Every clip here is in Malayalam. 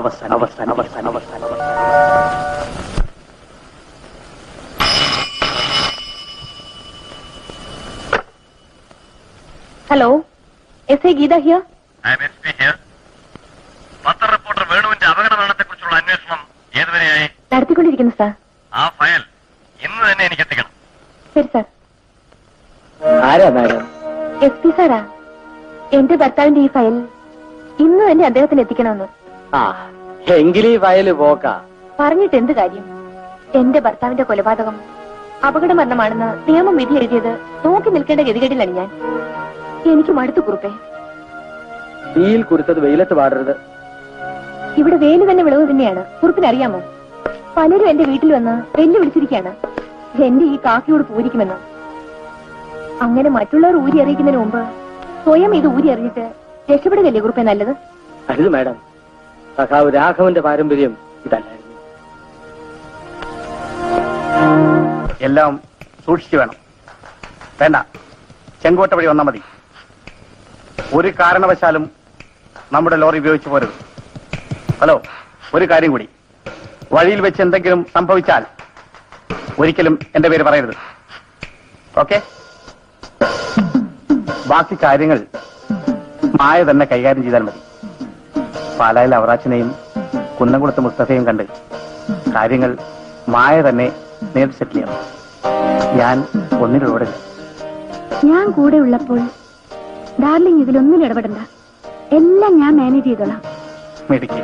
അവസാനം. Hello, S I Geetha here. പത്ര റിപ്പോർട്ടർ വേണുവിന്റെ അപകട മരണത്തെക്കുറിച്ചുള്ള അന്വേഷണം ഏതുവരെയായി? നടത്തിക്കൊണ്ടിരിക്കുന്നു സാർ. ആ ഫയൽ ഇന്ന് തന്നെ എനിക്ക് എത്തിക്കണം. ശരി സാർ. ആരാ മാഡം? SP Sarah. എന്റെ ഭർത്താവിന്റെ ഈ ഫയൽ ഇന്ന് തന്നെ അദ്ദേഹത്തിന് എത്തിക്കണമെന്ന്. ആ, എങ്കിൽ ഈ ഫയല് പോക്ക. പറഞ്ഞിട്ട് എന്ത് കാര്യം? എന്റെ ഭർത്താവിന്റെ കൊലപാതകം അപകട മരണമാണെന്ന് നിയമം വിധി എഴുതിയത് നോക്കി നിൽക്കേണ്ട ഗതികേടിലാണ് ഞാൻ. എനിക്ക് മടുത്തു കുറുപ്പേ. തീയിൽ കുരുത്തത് വെയിലത്ത് പാടരുത്. ഇവിടെ വേലി തന്നെ വിളവ് തന്നെയാണ്. കുറുപ്പിനറിയാമോ? പലരും എന്റെ വീട്ടിൽ വന്ന് വെല്ലുവിളിച്ചിരിക്കുകയാണ് എന്റെ ഈ കാക്കിയോട് പൂരിക്കുമെന്ന്. അങ്ങനെ മറ്റുള്ളവർ ഊരി അറിയിക്കുന്നതിന് മുമ്പ് സ്വയം ഇത് ഊരി അറിഞ്ഞിട്ട് രക്ഷപ്പെടുകയല്ലേ കുറുപ്പേ നല്ലത്? അരുത് മാഡം, സഖാവ് രാഘവന്റെ പാരമ്പര്യം ഇതല്ലായിരുന്നു. എല്ലാം സൂക്ഷിച്ചു വേണം. വേണ്ട, ചെങ്കോട്ട വഴി വന്നാൽ മതി. ഒരു കാരണവശാലും നമ്മുടെ ലോറി ഉപയോഗിച്ചു പോരുത്. ഹലോ, ഒരു കാര്യം കൂടി, വഴിയിൽ വെച്ച് എന്തെങ്കിലും സംഭവിച്ചാൽ ഒരിക്കലും എന്റെ പേര് പറയരുത്. ഓക്കെ? ബാക്കി കാര്യങ്ങൾ മായ തന്നെ കൈകാര്യം ചെയ്താൽ മതി. പാലായിൽ അവറാച്ചനെയും കുന്നംകുളത്ത് മുസ്തഫയും കണ്ട് കാര്യങ്ങൾ മായ തന്നെ നേരിട്ട് സെറ്റിൽ ചെയ്യണം. ഞാൻ ഒന്നിലൂടെ. ഞാൻ കൂടെ ഉള്ളപ്പോൾ ഡാർലിംഗ് ഇതിലൊന്നും ഇടപെടണ്ട. എല്ലാം ഞാൻ മാനേജ് ചെയ്തോളാം. മേടിക്കുക.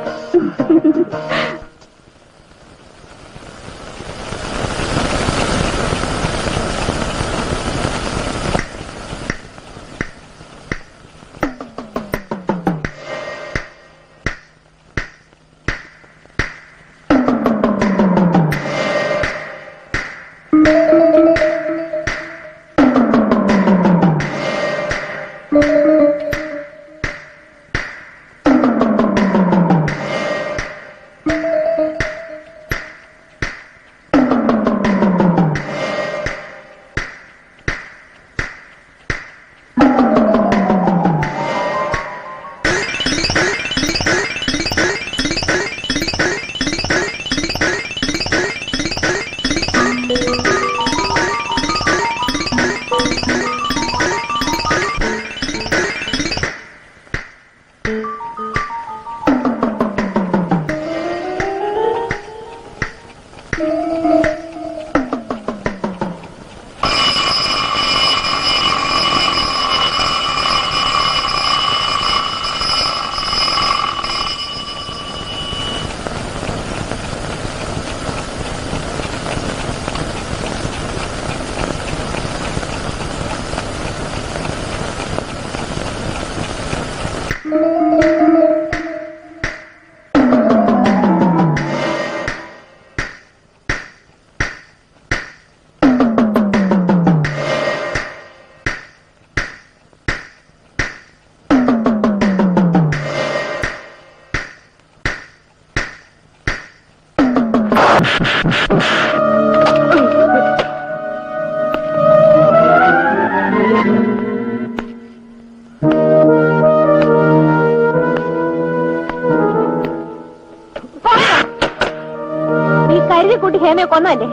ഹേമയെ കൊന്നല്ലേ?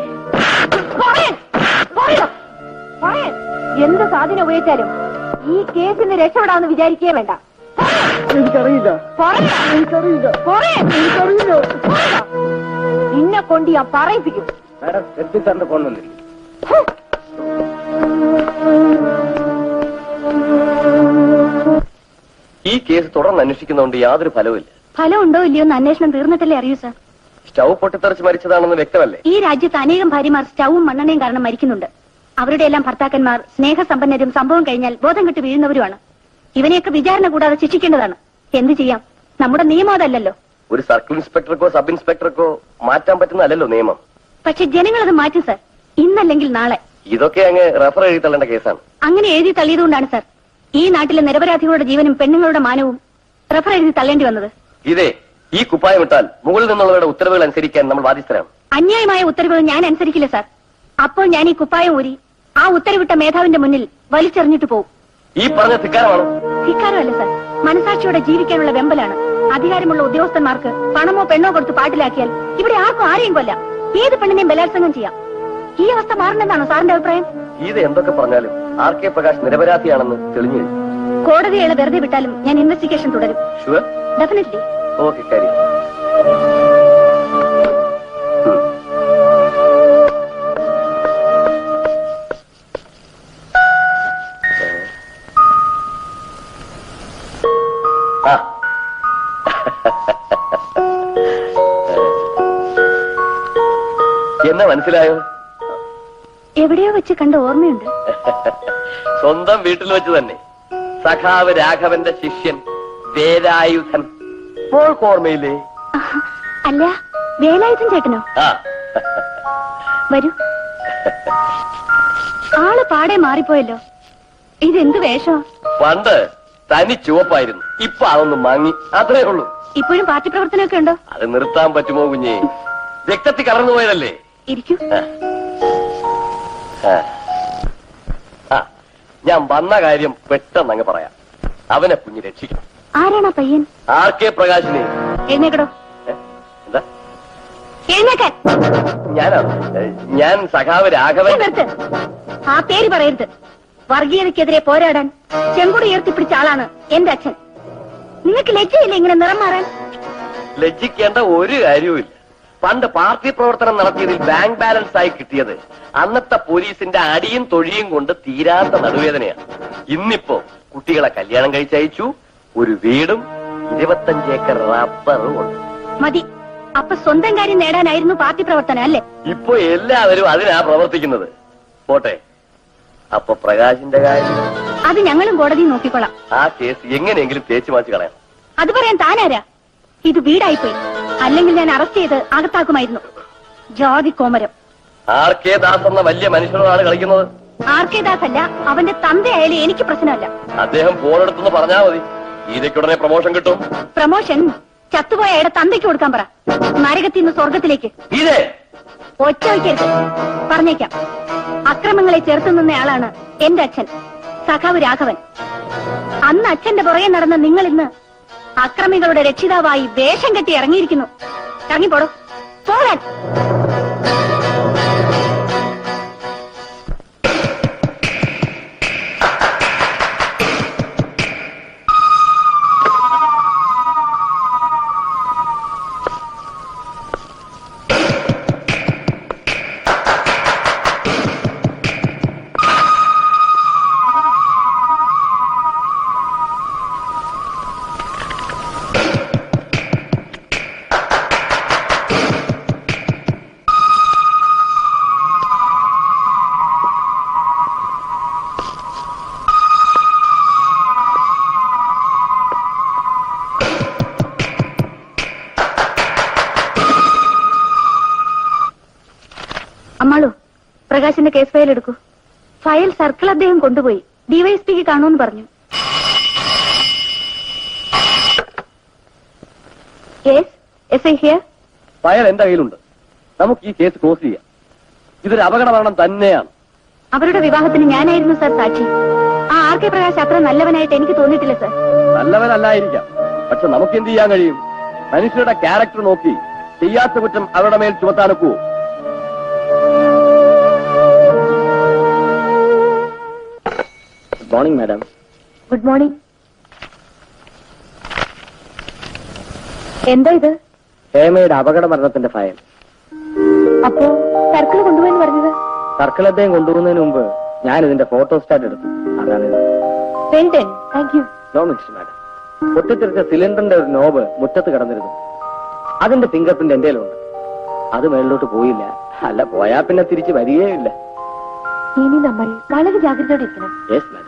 എന്ത് സാധനം ഉപയോഗിച്ചാലും ഈ കേസിന് രക്ഷപ്പെടാമെന്ന് വിചാരിക്കേ വേണ്ട. എനിക്കറിയില്ല. നിന്നെ കൊണ്ട് ഞാൻ പറയിപ്പിക്കും. മാഡം, എത്തി സാറിന്റെ ഫോൺ വന്നില്ല. ഈ കേസ് തുടർന്ന് അന്വേഷിക്കുന്നതുകൊണ്ട് യാതൊരു ഫലവുമില്ല. ഫലം ഉണ്ടോ ഇല്ലയോ എന്ന് അന്വേഷണം തീർന്നിട്ടല്ലേ അറിയൂ സാർ. സ്റ്റൗ പൊട്ടിത്തെറിച്ച് മരിച്ചതാണെന്ന് വ്യക്തമല്ലേ? ഈ രാജ്യത്ത് അനേകം ഭാര്യമാർ സ്റ്റൗവും മണ്ണെണ്ണയും കാരണം മരിക്കുന്നുണ്ട്. അവരുടെ എല്ലാം ഭർത്താക്കന്മാർ സ്നേഹസമ്പന്നരും സംഭവം കഴിഞ്ഞാൽ ബോധം കെട്ട് വീഴുന്നവരുമാണ്. ഇവനെയൊക്കെ വിചാരണ കൂടാതെ ശിക്ഷിക്കേണ്ടതാണ്. എന്ത് ചെയ്യാം, നമ്മുടെ നിയമം അതല്ലല്ലോ. ഒരു സർക്കിൾ ഇൻസ്പെക്ടർക്കോ സബ് ഇൻസ്പെക്ടർക്കോ മാറ്റാൻ പറ്റുന്നതല്ലോ നിയമം. പക്ഷെ ജനങ്ങളത് മാറ്റും സാർ, ഇന്നല്ലെങ്കിൽ നാളെ. ഇതൊക്കെ അങ്ങ് റഫർ എഴുതി തള്ളേണ്ട കേസാണ്. അങ്ങനെ എഴുതി തള്ളിയതുകൊണ്ടാണ് സാർ ഈ നാട്ടിലെ നിരപരാധികളുടെ ജീവനും പെണ്ണുങ്ങളുടെ മാനവും റഫർ എഴുതി തള്ളേണ്ടി വന്നത്. ഇതേ ഈ കുപ്പായം ഇട്ടാൽ മുകളിൽ നിന്നുള്ളവരുടെ ഉത്തരവുകൾ അനുസരിക്കാൻ നമ്മൾ ബാധ്യസ്ഥരാണ്. അന്യായമായ ഉത്തരവുകൾ ഞാൻ അനുസരിക്കില്ല സാർ. അപ്പോൾ ഞാൻ ഈ കുപ്പായം ഊരി ആ ഉത്തരവിട്ട മേധാവിന്റെ മുന്നിൽ വലിച്ചെറിഞ്ഞിട്ട് പോകും. ഈ പറഞ്ഞ ധിക്കാരമാണോ? ധിക്കാരമല്ല സാർ, മനസാക്ഷിയോടെ ജീവിക്കാനുള്ള വെമ്പലാണ്. അധികാരമുള്ള ഉദ്യോഗസ്ഥന്മാർക്ക് പണമോ പെണ്ണോ കൊടുത്ത് പാട്ടിലാക്കിയാൽ ഇവിടെ ആർക്കും ആരെയും കൊല്ലാം, ഏത് പെണ്ണിനെയും ബലാത്സംഗം ചെയ്യാം. ഈ അവസ്ഥ മാറണമെന്നാണോ സാറിന്റെ അഭിപ്രായം? ഇത് എന്തൊക്കെ പറഞ്ഞാലും RK പ്രകാശ് നിരപരാധിയാണെന്ന് തെളിഞ്ഞു. കോടതികളെ വെറുതെ വിട്ടാലും ഞാൻ ഇൻവെസ്റ്റിഗേഷൻ തുടരും. ഷുവർ? ഡെഫിനറ്റ്ലി. ഓക്കെ, കാര്യം. എന്നെ മനസ്സിലായോ? എവിടെയോ വെച്ച് കണ്ട ഓർമ്മയുണ്ട്. സ്വന്തം വീട്ടിൽ വെച്ച് തന്നെ. സഖാവ് രാഘവന്റെ ശിഷ്യൻ വേലായുധൻ. ഓർമ്മയില്ലേ? അല്ല, വേലായുധൻ ചേട്ടനോ? ആ, വരൂ. ആള് പാടെ മാറിപ്പോയല്ലോ. ഇതെന്ത് വേഷോ? പണ്ട് തനി ചുവപ്പായിരുന്നു, ഇപ്പൊ അതൊന്നും മങ്ങി, അത്രേ ഉള്ളൂ. ഇപ്പോഴും പാർട്ടി പ്രവർത്തനമൊക്കെ ഉണ്ടോ? അത് നിർത്താൻ പറ്റുമോ കുഞ്ഞേ? രക്തത്തിൽ കലർന്നു പോയതല്ലേ. ഇരിക്കൂ. ഞാൻ വന്ന കാര്യം പെട്ടെന്ന് അങ്ങ് പറയാം. അവനെ കുഞ്ഞ് രക്ഷിക്കണം. ആരാണാ പയ്യൻ? RK പ്രകാശിനെ. എഴുന്നേക്കടോ. എന്താ? എഴുന്നേക്കാൻ. ഞാൻ സഖാവ് രാഘവൻ. നിർത്ത്. ആ പേര് പറയരുത്. വർഗീയതയ്ക്കെതിരെ പോരാടാൻ ചെങ്കുടി ഉയർത്തിപ്പിടിച്ച ആളാണ് എന്റെ അച്ഛൻ. നിങ്ങൾക്ക് ലജ്ജയില്ല ഇങ്ങനെ നിറം മാറാൻ? ലജ്ജിക്കേണ്ട ഒരു കാര്യവുമില്ല. പണ്ട് പാർട്ടി പ്രവർത്തനം നടത്തിയതിൽ ബാങ്ക് ബാലൻസ് ആയി കിട്ടിയത് അന്നത്തെ പോലീസിന്റെ അടിയും തൊഴിയും കൊണ്ട് തീരാത്ത നടുവേദനയാണ്. ഇന്നിപ്പോ കുട്ടികളെ കല്യാണം കഴിച്ചയച്ചു, ഒരു വീടും 25 ഏക്കർ റബ്ബറും ഉണ്ട്. മതി. അപ്പൊ സ്വന്തം കാര്യം നേടാനായിരുന്നു പാർട്ടി പ്രവർത്തനം അല്ലേ? ഇപ്പൊ എല്ലാവരും അതിനാ പ്രവർത്തിക്കുന്നത്. പോട്ടെ, അപ്പൊ പ്രകാശിന്റെ കാര്യം? അത് ഞങ്ങളും കോടതി നോക്കിക്കൊള്ളാം. ആ കേസ് എങ്ങനെയെങ്കിലും തേച്ചു മാച്ച് കളയാം. അത് പറയാൻ താനാരാ? ഇത് വീടായിപ്പോയി. അല്ലെങ്കിൽ ഞാൻ അറസ്റ്റ് ചെയ്ത് അകത്താക്കുമായിരുന്നു. ജാതി കോമരം. RK ദാസ് എന്ന വലിയ മനുഷ്യനോടാണ് കളിക്കുന്നത്. RK ദാസ് അല്ല, അവന്റെ തന്തയായാലും എനിക്ക് പ്രശ്നമല്ല. അദ്ദേഹം ഫോണെടുത്തെന്ന് പറഞ്ഞാൽ മതി, ഇതയ്ക്കുടനെ പ്രൊമോഷൻ കിട്ടും. പ്രൊമോഷൻ ചത്തുപോയ അയാളുടെ തന്തയ്ക്ക് കൊടുക്കാൻ പറ. നരകത്തിൽ നിന്ന് സ്വർഗത്തിലേക്ക്. ഇതേ ഒറ്റ വയ്ക്കരുത്. പറഞ്ഞേക്കാം, അക്രമങ്ങളെ ചേർത്ത് നിന്നയാളാണ് എന്റെ അച്ഛൻ സഖാവ് രാഘവൻ. അന്ന് അച്ഛന്റെ പുറകെ നടന്ന നിങ്ങൾ ഇന്ന് അക്രമികളുടെ രക്ഷിതാവായി വേഷം കെട്ടി ഇറങ്ങിയിരിക്കുന്നു. ഇറങ്ങിപ്പോടും. പോകാൻ. അമ്മാളു, പ്രകാശിന്റെ കേസ് ഫയൽ എടുക്കൂ. ഫയൽ സർക്കിൾ അദ്ദേഹം കൊണ്ടുപോയി. ഡിവൈഎസ്പിക്ക് കാണുമെന്ന് പറഞ്ഞു. ഫയൽ എന്റെ കയ്യിലുണ്ട്. നമുക്ക് ഈ കേസ് ക്ലോസ് ചെയ്യാം. ഇതൊരു അപകട മരണം തന്നെയാണ്. അവരുടെ വിവാഹത്തിന് ഞാനായിരുന്നു സാർ സാക്ഷി. ആ RK പ്രകാശ് അത്ര നല്ലവനായിട്ട് എനിക്ക് തോന്നിയിട്ടില്ല സാർ. നല്ലവനല്ലായിരിക്കാം, പക്ഷെ നമുക്ക് എന്ത് ചെയ്യാൻ കഴിയും? മനുഷ്യരുടെ ക്യാരക്ടർ നോക്കി ചെയ്യാത്ത കുറ്റം അവരുടെ മേൽ ചുമത്താനൊക്കുവോ? Good morning madam. Good morning. എന്താ ഇത്? ഹേമയുടെ അപകട മരണത്തിന്റെ ഫയൽ. അപ്പോ സർക്കിൾ കൊണ്ടുപോയെന്ന് പറഞ്ഞത്? സർക്കിൾ അദ്ദേഹം കൊണ്ടുപോകുന്നതിന് മുമ്പ് ഞാൻ ഇതിന്റെ ഫോട്ടോസ്റ്റാറ്റ് എടുത്തു. അതാണിത്. Thank you. No minute madam. പൊട്ടിത്തെറിച്ച സിലിണ്ടറിന്റെ ഒരു നോബ് മുറ്റത്ത് കിടന്നിരുന്നു. അതിന്റെ ഫിംഗർ പ്രിന്റ് എന്റെ ഉണ്ട്. അത് മേളിലോട്ട് പോയില്ല. അല്ല, പോയാ പിന്നെ തിരിച്ചു വരികയില്ല. ഇനി നമ്മൾ വളരെ ജാഗ്രതയോടെ ഇരിക്കണം. Yes madam.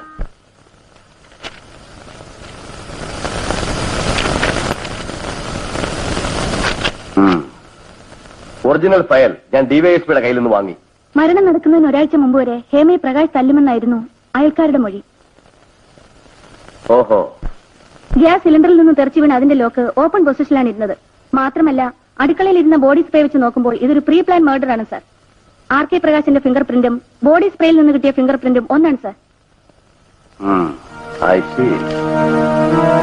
ഒറിജിനൽ ഫയൽ ഞാൻ ഡിവൈഎസ്പിയുടെ കയ്യിൽ നിന്ന് വാങ്ങി. മരണം നടക്കുന്നതിന് ഒരാഴ്ച മുമ്പ് വരെ ഹേമയെ പ്രകാശ് തല്ലുമെന്നായിരുന്നു അയൽക്കാരുടെ മൊഴി. ഓഹോ. ഗ്യാസ് സിലിണ്ടറിൽ നിന്ന് തെറിച്ചു വീണ് അതിന്റെ ലോക്ക് ഓപ്പൺ പൊസിഷനിലാണ് ഇരുന്നത്. മാത്രമല്ല, അടുക്കളയിൽ ഇരുന്ന ബോഡി സ്പ്രേ വെച്ച് നോക്കുമ്പോൾ ഇതൊരു പ്രീ പ്ലാൻ മർഡർ ആണ് സാർ. RK പ്രകാശിന്റെ ഫിംഗർ പ്രിന്റും ബോഡി സ്പ്രേയിൽ നിന്ന് കിട്ടിയ ഫിംഗർ പ്രിന്റും ഒന്നാണ് സാർ.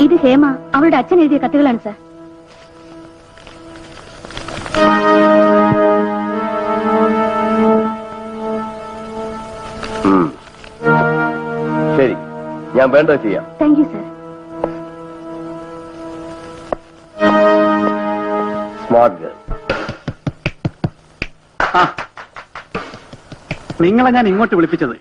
ഇത് ഹേമ അവളുടെ അച്ഛൻ എഴുതിയ കത്തുകളാണ് സാർ. ഞാൻ വേണ്ടത് ചെയ്യാം. Thank you sir. Smart girl. നിങ്ങളെ ഞാൻ ഇങ്ങോട്ട് വിളിപ്പിച്ചത്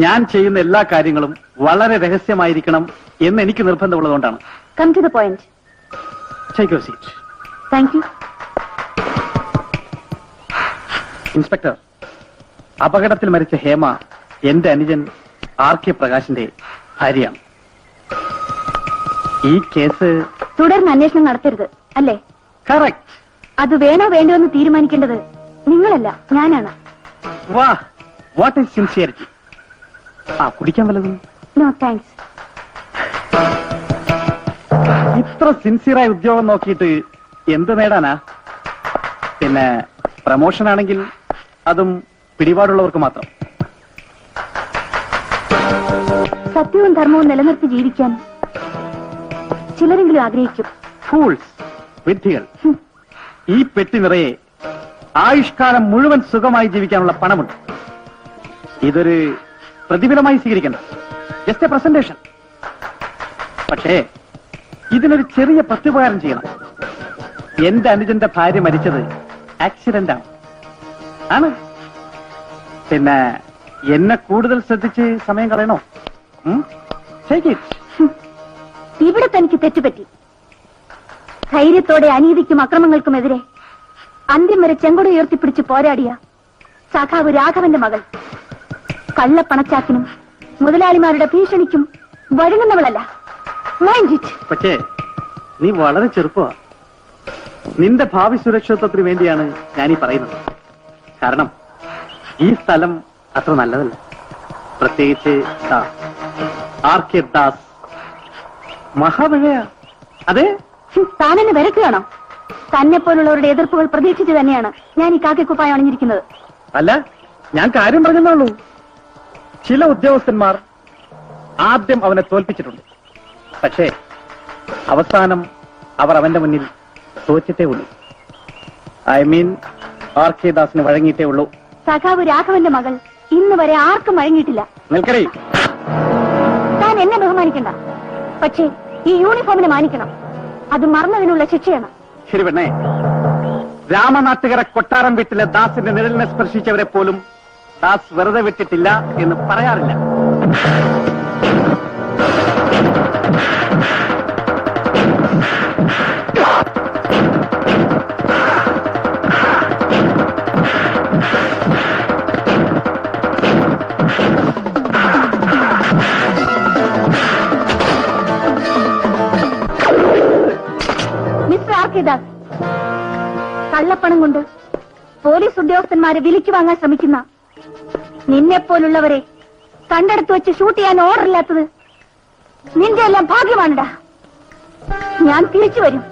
ഞാൻ ചെയ്യുന്ന എല്ലാ കാര്യങ്ങളും വളരെ രഹസ്യമായിരിക്കണം എന്ന് എനിക്ക് നിർബന്ധമുള്ളതുകൊണ്ടാണ്. Come to the point. Take your seat. Thank you. Inspector, അപകടത്തിൽ മരിച്ച ഹേമ എന്റെ അനുജൻ RK പ്രകാശിന്റെ ഭാര്യയാണ്. ഈ കേസ് തുടർന്ന് അന്വേഷണം നടത്തരുത് അല്ലേ? കറക്റ്റ്. അത് വേണോ വേണ്ടോ എന്ന് തീരുമാനിക്കേണ്ടത് നിങ്ങളല്ല, ഞാനാണ്. വാ, വാട്ട് ഈസ് സിൻസിയറിറ്റി. കുടിക്കാൻ വല്ലതും? No thanks. ഇത്ര സിൻസിയറായ ഉദ്യോഗം നോക്കിയിട്ട് എന്ത് നേടാനാ? പിന്നെ പ്രമോഷൻ ആണെങ്കിൽ അതും പിടിപാടുള്ളവർക്ക് മാത്രം. സത്യവും ധർമ്മവും നിലനിർത്തി ജീവിക്കാൻ ചിലരെങ്കിലും ആഗ്രഹിക്കും. ഫൂൾസ്, വിഡ്ഢികൾ. ഈ പെട്ടി നിറയെ ആയുഷ്കാലം മുഴുവൻ സുഖമായി ജീവിക്കാനുള്ള പണമുണ്ട്. ഇതൊരു പ്രതിഫലമായി സ്വീകരിക്കണ്ട, ജസ്റ്റ് എ പ്രസന്റേഷൻ. പക്ഷേ ഇതിനൊരു ചെറിയ പ്രത്യുപകാരം ചെയ്യണം. എന്റെ അനുജന്റെ ഭാര്യ മരിച്ചത് ആക്സിഡന്റ് ആണ്. പിന്നെ എന്നെ കൂടുതൽ ശ്രദ്ധിച്ച് സമയം കളയണോ? ഇവിടെ തനിക്ക് തെറ്റുപറ്റി. ധൈര്യത്തോടെ അനീതിക്കും അക്രമങ്ങൾക്കുമെതിരെ അന്ത്യം വരെ ചെങ്കൊടി ഉയർത്തിപ്പിടിച്ച് പോരാടിയ സഖാവ് രാഘവന്റെ മകൾ കള്ളപ്പണച്ചാക്കിനും മുതലാളിമാരുടെ ഭീഷണിക്കും വഴങ്ങുന്നവളല്ല. Mind it. പക്ഷേ നീ വളരെ ചെറുപ്പമാണ്. നിന്റെ ഭാവി സുരക്ഷിതത്വത്തിന് വേണ്ടിയാണ് ഞാനീ പറയുന്നത്. കാരണം ഈ സ്ഥലം അത്ര നല്ലതല്ല. പ്രത്യേകിച്ച് RK ദാസ് മഹാവിഴയാ. അതെ, താനെന്നെ വിരക്കുകയാണോ? തന്നെ പോലുള്ളവരുടെ എതിർപ്പുകൾ പ്രതീക്ഷിച്ച് തന്നെയാണ് ഞാൻ ഈ കാക്കിക്കുപ്പായം അണിഞ്ഞിരിക്കുന്നത്. അല്ല, ഞാൻ കാര്യം പറഞ്ഞതേ ഉള്ളൂ. ചില ഉദ്യോഗസ്ഥന്മാർ ആദ്യം അവനെ തോൽപ്പിച്ചിട്ടുണ്ട്. പക്ഷേ അവസാനം അവർ അവന്റെ മുന്നിൽ തോറ്റിട്ടേ ഉള്ളൂ. ഐ മീൻ RK ദാസിന് വഴങ്ങിയിട്ടേ ഉള്ളൂ. സഖാവ് രാഘവന്റെ മകൾ ഇന്ന് വരെ ആർക്കും വഴങ്ങിയിട്ടില്ല. നിൽക്കണേ. താൻ എന്നെ ബഹുമാനിക്കണ്ട, പക്ഷേ ഈ യൂണിഫോമിനെ മാനിക്കണം. അത് മറന്നതിനുള്ള ശിക്ഷയാണ്. ശരി പെണ്ണേ, രാമനാട്ടുകര കൊട്ടാരം വീട്ടിലെ ദാസിന്റെ നിഴലിനെ സ്പർശിച്ചവരെ പോലും ദാസ് വെറുതെ വിട്ടിട്ടില്ല എന്ന് പറയാറില്ല. മിസ്റ്റർ RK ദാസ്, കള്ളപ്പണം കൊണ്ട് പോലീസ് ഉദ്യോഗസ്ഥന്മാരെ വിലയ്ക്ക് വാങ്ങാൻ ശ്രമിക്കുന്ന നിന്നെപ്പോലുള്ളവരെ കണ്ടെടുത്ത് വെച്ച് ഷൂട്ട് ചെയ്യാൻ ഓർഡറില്ലാത്തത് നിന്റെ എല്ലാം ഭാഗ്യമാണടാ. ഞാൻ തിരിച്ചു വരും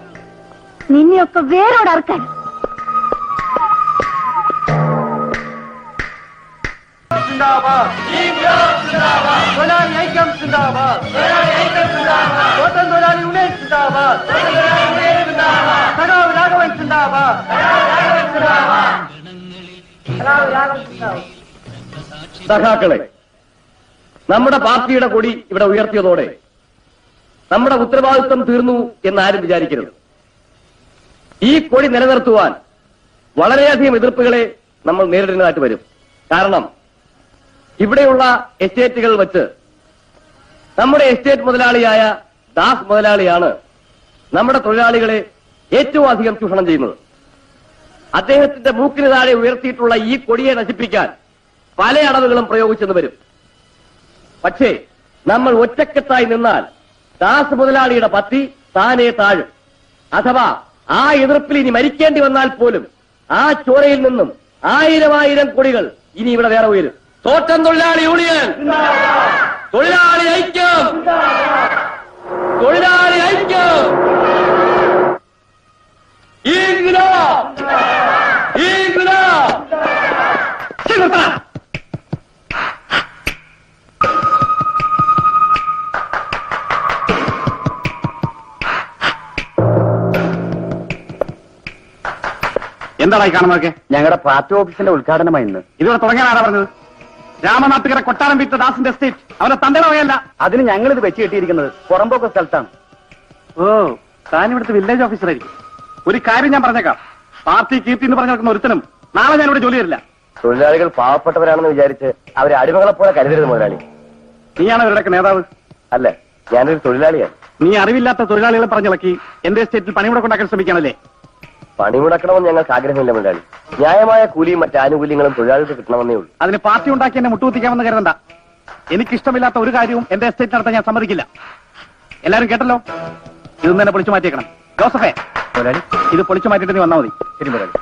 നിന്നെയൊക്കെ വേരോടറക്കാൻ. സഖാക്കളെ, നമ്മുടെ പാർട്ടിയുടെ കൊടി ഇവിടെ ഉയർത്തിയതോടെ നമ്മുടെ ഉത്തരവാദിത്വം തീർന്നു എന്നാരും വിചാരിക്കരുത്. ഈ കൊടി നിലനിർത്തുവാൻ വളരെയധികം എതിർപ്പുകളെ നമ്മൾ നേരിടേണ്ടതായിട്ട് വരും. കാരണം ഇവിടെയുള്ള എസ്റ്റേറ്റുകൾ വെച്ച് നമ്മുടെ എസ്റ്റേറ്റ് മുതലാളിയായ ദാസ് മുതലാളിയാണ് നമ്മുടെ തൊഴിലാളികളെ ഏറ്റവും അധികം ചൂഷണം ചെയ്യുന്നത്. അദ്ദേഹത്തിന്റെ മൂക്കിന് താഴെ ഉയർത്തിയിട്ടുള്ള ഈ കൊടിയെ നശിപ്പിക്കാൻ പല അടവുകളും പ്രയോഗിച്ചെന്ന് വരും. പക്ഷേ നമ്മൾ ഒറ്റക്കെട്ടായി നിന്നാൽ ദാസ് മുതലാളിയുടെ പത്തി താനേ താഴും. അഥവാ ആ എതിർപ്പിൽ ഇനി മരിക്കേണ്ടി വന്നാൽ പോലും ആ ചോരയിൽ നിന്നും 1000 കൊടികൾ ഇനി ഇവിടെ വേറെ ഉയരും. തോട്ടം തൊഴിലാളി യൂണിയൻ, തൊഴിലാളി ഐക്യം, തൊഴിലാളി ഐക്യം. എന്താണായി കാണുന്നതൊക്കെ? ഞങ്ങളുടെ പാർട്ടി ഓഫീസിന്റെ ഉദ്ഘാടനമായി ഇന്ന്. ഇതുവരെ തുടങ്ങാൻ ആരാ പറഞ്ഞത്? രാമനാട്ടുകര കൊട്ടാരം വിറ്റ ദാസിന്റെ എസ്റ്റേറ്റ് അവനെ തന്തയുടെ വകയല്ല. അതിന് ഞങ്ങളിത് വെച്ച് കെട്ടിയിരിക്കുന്നത് പുറമ്പോക്ക സ്ഥലത്താണ്. ഓ, താൻ ഇവിടുത്തെ വില്ലേജ് ഓഫീസറായിരിക്കും. ഒരു കാര്യം ഞാൻ പറഞ്ഞേക്കാം, പാർട്ടി കീർത്തി എന്ന് പറഞ്ഞു നടക്കുന്ന ഒരുത്തനും നാളെ ഞാൻ ഇവിടെ ജോലി തരില്ല. തൊഴിലാളികൾ പാവപ്പെട്ടവരാണെന്ന് വിചാരിച്ച് അവരെ അടിമകളെ പോലെ കരുതരുത് മുതലാളി. നീയാണ് ഇവരുടെയൊക്കെ നേതാവ്. അല്ല, ഞാനൊരു തൊഴിലാളിയാണ്. നീ അറിവില്ലാത്ത തൊഴിലാളികളെ പറഞ്ഞിളക്കി എന്റെ എസ്റ്റേറ്റിൽ പണിമുടക്കുണ്ടാക്കാൻ ശ്രമിക്കാനല്ലേ? പണിമുടക്കണമെന്ന് ഞങ്ങൾക്ക് ആഗ്രഹമില്ല മുതലാളി. ന്യായമായ കൂലിയും മറ്റ് ആനുകൂല്യങ്ങളും തൊഴിലാളികൾക്ക് കിട്ടണമെന്നേ ഉള്ളൂ. അതിന് പാർട്ടി ഉണ്ടാക്കി എന്നെ മുട്ടുകുത്തിക്കാമെന്ന് കരുതണ്ട. എനിക്കിഷ്ടമില്ലാത്ത ഒരു കാര്യവും എന്റെ എസ്റ്റേറ്റ് നടത്താൻ ഞാൻ സമ്മതിക്കില്ല. എല്ലാരും കേട്ടല്ലോ, ഇതൊന്നും തന്നെ പൊളിച്ചു മാറ്റിയേക്കണം. ജോസഫേ, ഇത് പൊളിച്ചു മാറ്റിയിട്ട് നീ വന്നാൽ മതി. ശരി മുതലാളി.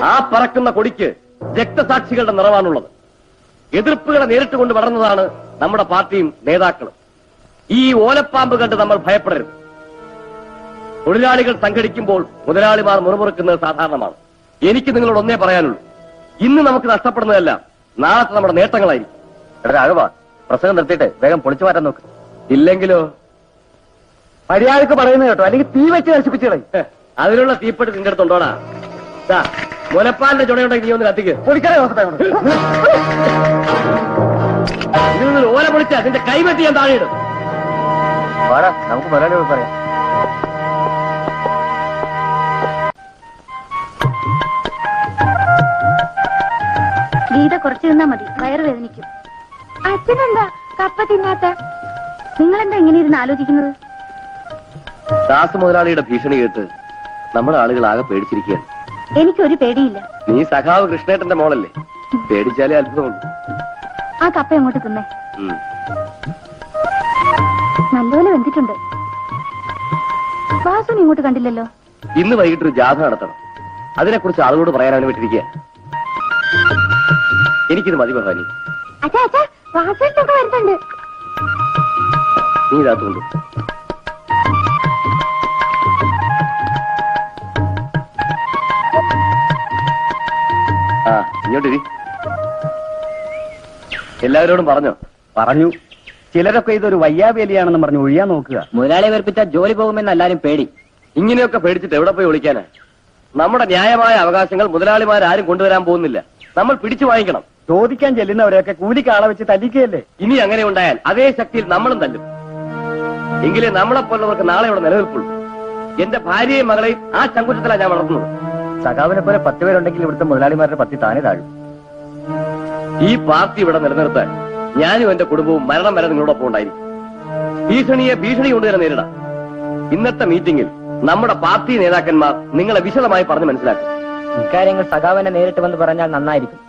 ആ പറക്കുന്ന കൊടിക്ക് രക്തസാക്ഷികളുടെ നിറവാണുള്ളത്. എതിർപ്പുകളെ നേരിട്ട് കൊണ്ട് വളർന്നതാണ് നമ്മുടെ പാർട്ടിയും നേതാക്കളും. ഈ ഓലപ്പാമ്പ് കണ്ട് നമ്മൾ ഭയപ്പെടരുത്. തൊഴിലാളികൾ സംഘടിക്കുമ്പോൾ മുതലാളിമാർ മുറുമുറുക്കുന്നത് സാധാരണമാണ്. എനിക്ക് നിങ്ങളോട് ഒന്നേ പറയാനുള്ളൂ, ഇന്ന് നമുക്ക് നഷ്ടപ്പെടുന്നതെല്ലാം നാളത്തെ നമ്മുടെ നേട്ടങ്ങളായിരിക്കും. രാഘവ, പ്രസംഗം നിർത്തിയിട്ട് വേഗം പൊളിച്ചു മാറ്റാൻ നോക്ക്. ഇല്ലെങ്കിലോ മര്യാദക്ക് പറയുന്നത് കേട്ടോ, അല്ലെങ്കിൽ തീ വെച്ച് നശിപ്പിച്ചോളെ. അതിനുള്ള തീപ്പെട്ടി നിന്റെ അടുത്തുണ്ടോടാ? മുലപ്പാലിന്റെ ചുടയുണ്ടെങ്കിൽ നീ ഒന്ന് കത്തിക്ക്. പൊളിക്കാതെ ഇതിൽ ഓല പൊളിച്ചാ നിന്റെ കൈവെട്ടി ഞാൻ താഴെയിടും. നമുക്ക് മുതലാളിയോട് പറയാം. ഗീത കുറച്ച് തിന്നാ മതി, വയറ് വേദനിക്കും. അച്ഛനെന്താ കപ്പ തിന്നാത്ത? നിങ്ങളെന്താ ഇങ്ങനെ ഇരുന്ന് ആലോചിക്കുന്നത്? ദാസ് മുതലാളിയുടെ ഭീഷണി കേട്ട് നമ്മുടെ ആളുകൾ ആകെ പേടിച്ചിരിക്കുകയാണ്. എനിക്കൊരു പേടിയില്ല. നീ സഖാവ് കൃഷ്ണേട്ടന്റെ മോളല്ലേ, പേടിച്ചാലേ അത്ഭുതമുണ്ട്. ആ കപ്പ അങ്ങോട്ട് തിന്നേ, നല്ലപോലെ വെന്തിട്ടുണ്ട്. വാസുവിനെ ഇങ്ങോട്ട് കണ്ടില്ലല്ലോ. ഇന്ന് വൈകിട്ട് ഒരു ജാഥ നടത്തണം. അതിനെക്കുറിച്ച് ആളുകളോട് പറയാനാണ് വിട്ടിരിക്കുക. എനിക്കിത് മതി ഭവാനി. അച്ഛാ അച്ഛാ, വാസുവിനൊക്കെ വരുന്നുണ്ട്. നീ ഇതാത്തുകൊണ്ട് ഇങ്ങോട്ടിരി. എല്ലാവരോടും പറഞ്ഞോ? പറഞ്ഞു. ചിലരൊക്കെ ഇതൊരു വയ്യാവേലിയാണെന്ന് പറഞ്ഞു ഒഴിയാൻ നോക്കുക. മുതലാളി വേർപ്പിച്ച ജോലി പോകുമെന്ന് എല്ലാരും പേടി. ഇങ്ങനെയൊക്കെ പേടിച്ചിട്ട് എവിടെ പോയി ഒളിക്കാനാ? നമ്മുടെ ന്യായമായ അവകാശങ്ങൾ മുതലാളിമാരും കൊണ്ടുവരാൻ പോകുന്നില്ല. നമ്മൾ പിടിച്ചു വാങ്ങിക്കണം. ചോദിക്കാൻ ചെല്ലുന്നവരെയൊക്കെ കൂലിക്ക് ആളെ വെച്ച് തല്ലിക്കുകയല്ലേ? ഇനി അങ്ങനെ ഉണ്ടായാൽ അതേ ശക്തിയിൽ നമ്മളും തല്ലും. എങ്കിലേ നമ്മളെപ്പോലുള്ളവർക്ക് നാളെ ഇവിടെ നിലനിൽപ്പുള്ളൂ. എന്റെ ഭാര്യയും മകളെയും ആ ചങ്കുറ്റത്തിലാണ് ഞാൻ വളർത്തുന്നത്. സഖാവിനെ പോലെ 10 പേരുണ്ടെങ്കിൽ ഇവിടുത്തെ മുതലാളിമാരുടെ 10 താനെ താഴും. ഈ പാർട്ടി ഇവിടെ നിലനിർത്താൻ ഞാനും എന്റെ കുടുംബവും മരണം വരെ നിങ്ങളോടൊപ്പം ഉണ്ടായിരിക്കും. ഭീഷണി കൊണ്ട് തന്നെ നേരിടാം. ഇന്നത്തെ മീറ്റിംഗിൽ നമ്മുടെ പാർട്ടി നേതാക്കന്മാർ നിങ്ങളെ വിശദമായി പറഞ്ഞ് മനസ്സിലാക്കും. ഇക്കാര്യങ്ങൾ സഖാവിനെ നേരിട്ട് വന്ന് പറഞ്ഞാൽ നന്നായിരിക്കും.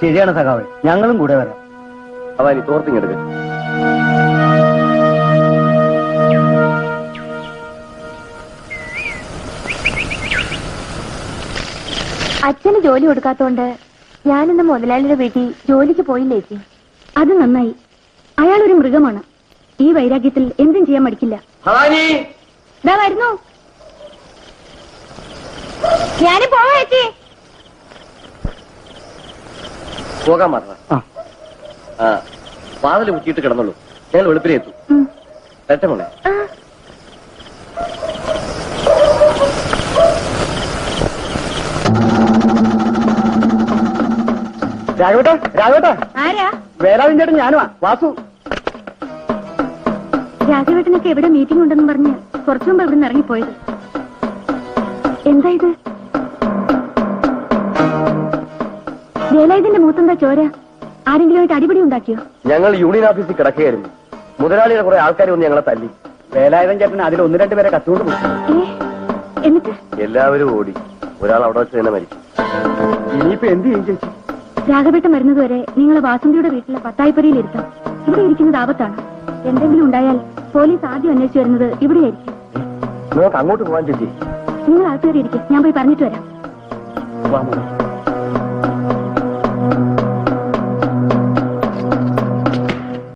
ശരിയാണ് സഖാവ്, ഞങ്ങളും കൂടെ വരാം. അവനി തോർത്തിങ്ങെടുക്ക. അച്ഛന് ജോലി കൊടുക്കാത്തോണ്ട് ഞാനിന്ന് മുതലാളിയുടെ വീട്ടിൽ ജോലിക്ക് പോയില്ലേ ചേച്ചി? അത് നന്നായി. അയാളൊരു മൃഗമാണ്. ഈ വൈരാഗ്യത്തിൽ എന്തും ചെയ്യാൻ മടിക്കില്ല. ഇതാ വരുന്നു. ഞാനും പോവാ ചേച്ചി. പോകാൻ മാത്രം. വാതിൽ കുത്തിയിട്ട് കിടന്നുള്ളൂ. ഞങ്ങൾ വെളുപ്പിനെ എത്തും. മോളെ. രാഘവേട്ടാ, ആരാ? വേലാവിൻ ചേട്ടൻ ഞാനുവാ, വാസു. രാഘവേട്ടനൊക്കെ എവിടെ മീറ്റിംഗ് ഉണ്ടെന്ന് പറഞ്ഞ് കുറച്ചു മുമ്പ് ഇവിടെ നിന്ന് ഇറങ്ങിപ്പോയത്. എന്താ ഇത്? വേലായുധന്റെ മൂത്തെന്താ ചോര? ആരെങ്കിലുമായിട്ട് അടിപിടി ഉണ്ടാക്കിയോ? ഞങ്ങൾ യൂണിയൻ ഓഫീസിൽ കിടക്കുകയായിരുന്നു. മുതലാളിയുടെ കുറെ ആൾക്കാർ വന്ന് ഞങ്ങളെ തല്ലി. വേലായുധൻ ചേട്ടൻ അതിൽ 1-2 പേരെ കത്തുകൊണ്ട് പോയി. എന്നിട്ട് എല്ലാവരും ഓടി. ഒരാൾ അവിടെ വെച്ച് തന്നെ മരിച്ചു. ഇനിയിപ്പോ എന്ത് ചെയ്യും ചേച്ചി? രാഘവേട്ടൻ വരുന്നതുവരെ നിങ്ങളെ വാസന്തിയുടെ വീട്ടിലെ പത്തായിപ്പുരയിൽ ഇരുത്താം. ഇവിടെ ഇരിക്കുന്നത് ആപത്താണ്. എന്തെങ്കിലും ഉണ്ടായാൽ പോലീസ് ആദ്യം അന്വേഷിച്ചു വരുന്നത് ഇവിടെയായിരിക്കും. നമുക്ക് അങ്ങോട്ട് പോകാൻ ചേച്ചി. നിങ്ങൾ അകത്തേറി ഇരിക്കും, ഞാൻ പോയി പറഞ്ഞിട്ട് വരാം. വാ മോളെ.